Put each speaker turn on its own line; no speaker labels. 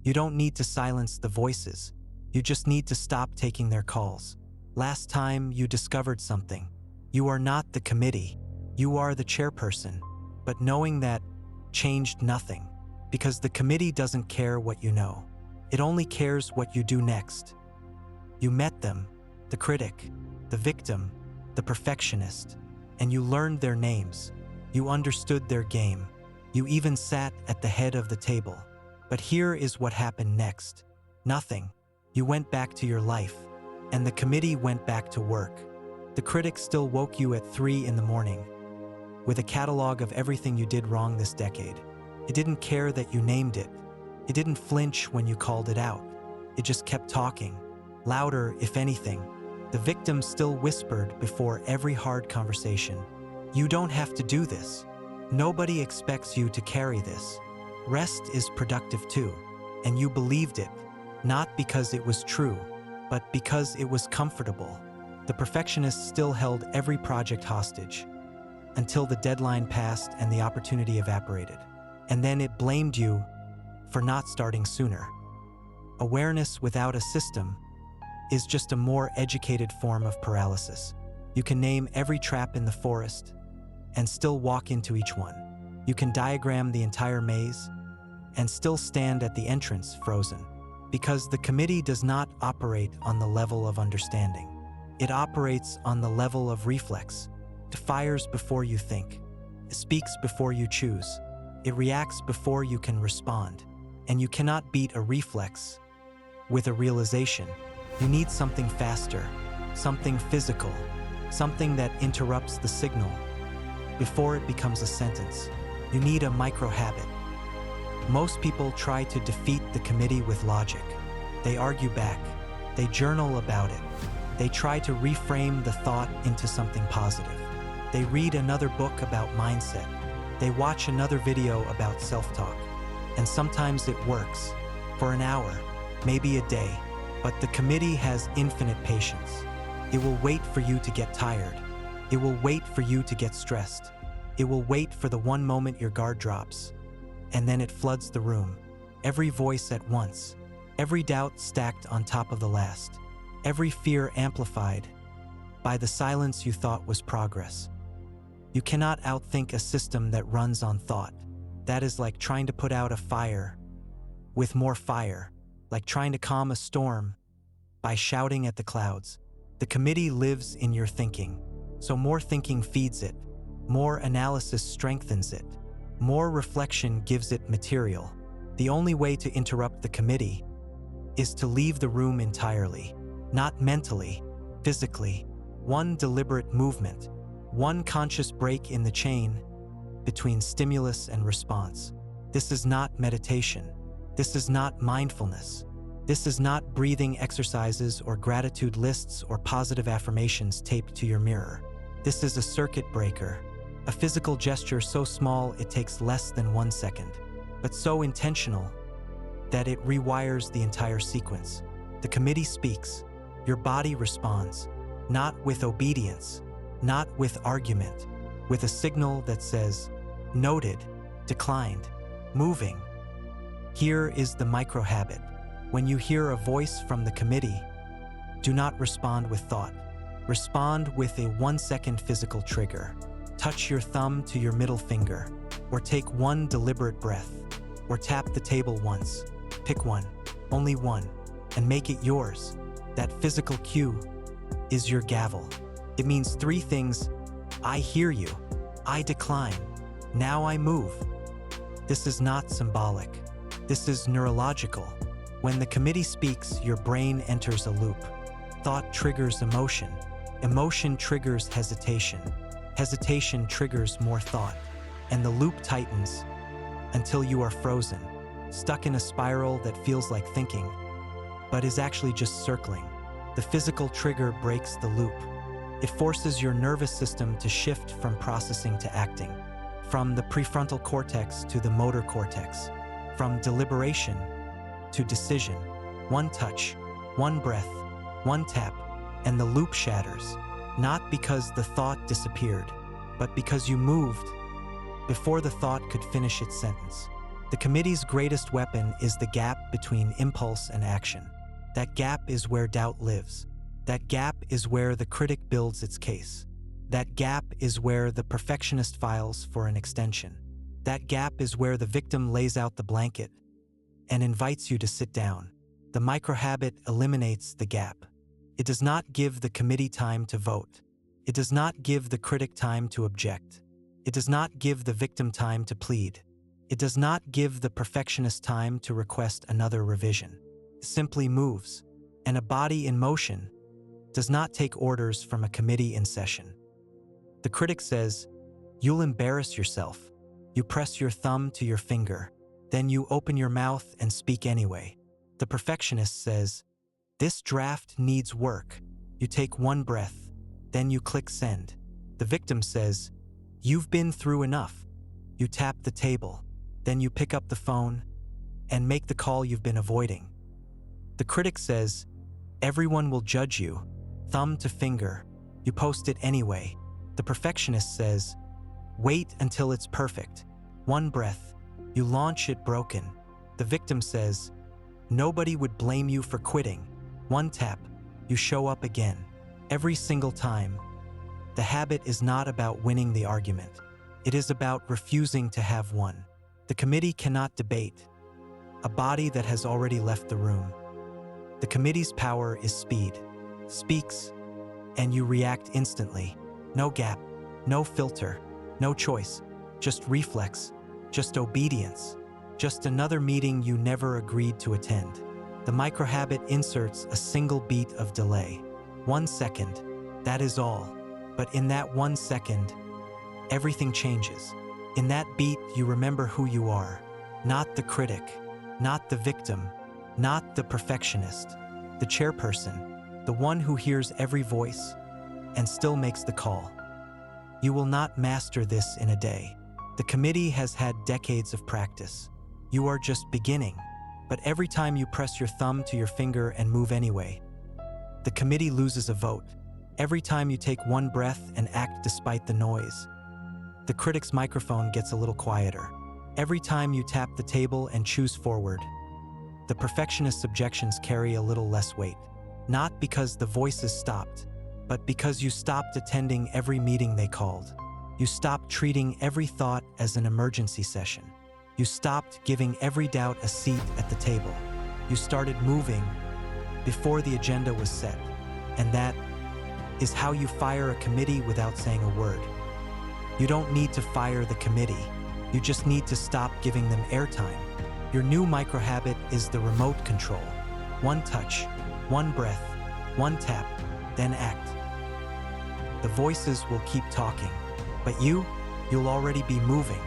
You don't need to silence the voices. You just need to stop taking their calls. Last time you discovered something. You are not the committee. You are the chairperson. But knowing that changed nothing, because the committee doesn't care what you know. It only cares what you do next. You met them, the critic, the victim, the perfectionist, and you learned their names. You understood their game. You even sat at the head of the table. But here is what happened next. Nothing. You went back to your life, and the committee went back to work. The critic still woke you at 3 in the morning, with a catalog of everything you did wrong this decade. It didn't care that you named it. It didn't flinch when you called it out. It just kept talking, louder if anything. The victim still whispered before every hard conversation. You don't have to do this. Nobody expects you to carry this. Rest is productive too, and you believed it, not because it was true, but because it was comfortable. The perfectionist still held every project hostage until the deadline passed and the opportunity evaporated. And then it blamed you for not starting sooner. Awareness without a system is just a more educated form of paralysis. You can name every trap in the forest and still walk into each one. You can diagram the entire maze and still stand at the entrance frozen. Because the committee does not operate on the level of understanding. It operates on the level of reflex. It fires before you think. It speaks before you choose. It reacts before you can respond. And you cannot beat a reflex with a realization. You need something faster, something physical, something that interrupts the signal before it becomes a sentence. You need a micro-habit. Most people try to defeat the committee with logic. They argue back. They journal about it. They try to reframe the thought into something positive. They read another book about mindset. They watch another video about self-talk. And sometimes it works. For an hour, maybe a day. But the committee has infinite patience. It will wait for you to get tired. It will wait for you to get stressed. It will wait for the one moment your guard drops. And then it floods the room. Every voice at once. Every doubt stacked on top of the last. Every fear amplified by the silence you thought was progress. You cannot outthink a system that runs on thought. That is like trying to put out a fire with more fire, like trying to calm a storm by shouting at the clouds. The committee lives in your thinking, so more thinking feeds it, more analysis strengthens it, more reflection gives it material. The only way to interrupt the committee is to leave the room entirely, not mentally, physically. One deliberate movement, one conscious break in the chain between stimulus and response. This is not meditation. This is not mindfulness. This is not breathing exercises or gratitude lists or positive affirmations taped to your mirror. This is a circuit breaker, a physical gesture so small it takes less than 1 second, but so intentional that it rewires the entire sequence. The committee speaks. Your body responds, not with obedience, not with argument, with a signal that says, noted, declined, moving. Here is the micro-habit. When you hear a voice from the committee, do not respond with thought. Respond with a 1-second physical trigger. Touch your thumb to your middle finger, or take one deliberate breath, or tap the table once. Pick one, only one, and make it yours. That physical cue is your gavel. It means 3 things. I hear you. I decline. Now I move. This is not symbolic. This is neurological. When the committee speaks, your brain enters a loop. Thought triggers emotion. Emotion triggers hesitation. Hesitation triggers more thought. And the loop tightens until you are frozen, stuck in a spiral that feels like thinking, but is actually just circling. The physical trigger breaks the loop. It forces your nervous system to shift from processing to acting, from the prefrontal cortex to the motor cortex, from deliberation to decision. One touch, one breath, one tap, and the loop shatters, not because the thought disappeared, but because you moved before the thought could finish its sentence. The committee's greatest weapon is the gap between impulse and action. That gap is where doubt lives. That gap is where the critic builds its case. That gap is where the perfectionist files for an extension. That gap is where the victim lays out the blanket and invites you to sit down. The microhabit eliminates the gap. It does not give the committee time to vote. It does not give the critic time to object. It does not give the victim time to plead. It does not give the perfectionist time to request another revision. It simply moves, and a body in motion does not take orders from a committee in session. The critic says, "You'll embarrass yourself." You press your thumb to your finger. Then you open your mouth and speak anyway. The perfectionist says, "This draft needs work." You take one breath. Then you click send. The victim says, "You've been through enough." You tap the table. Then you pick up the phone and make the call you've been avoiding. The critic says, "Everyone will judge you." Thumb to finger. You post it anyway. The perfectionist says, "Wait until it's perfect." One breath. You launch it broken. The victim says, "Nobody would blame you for quitting." One tap. You show up again. Every single time. The habit is not about winning the argument. It is about refusing to have one. The committee cannot debate a body that has already left the room. The committee's power is speed. Speaks, and you react instantly. No gap, no filter, no choice, just reflex, just obedience, just another meeting you never agreed to attend. The microhabit inserts a single beat of delay. 1 second, that is all. But in that 1 second, everything changes. In that beat, you remember who you are. Not the critic, not the victim, not the perfectionist, the chairperson, the one who hears every voice and still makes the call. You will not master this in a day. The committee has had decades of practice. You are just beginning, but every time you press your thumb to your finger and move anyway, the committee loses a vote. Every time you take one breath and act despite the noise, the critic's microphone gets a little quieter. Every time you tap the table and choose forward, the perfectionist's objections carry a little less weight. Not because the voices stopped, but because you stopped attending every meeting they called. You stopped treating every thought as an emergency session. You stopped giving every doubt a seat at the table. You started moving before the agenda was set. And that is how you fire a committee without saying a word. You don't need to fire the committee. You just need to stop giving them airtime. Your new microhabit is the remote control. One touch, one breath, one tap, then act. The voices will keep talking, but you'll already be moving.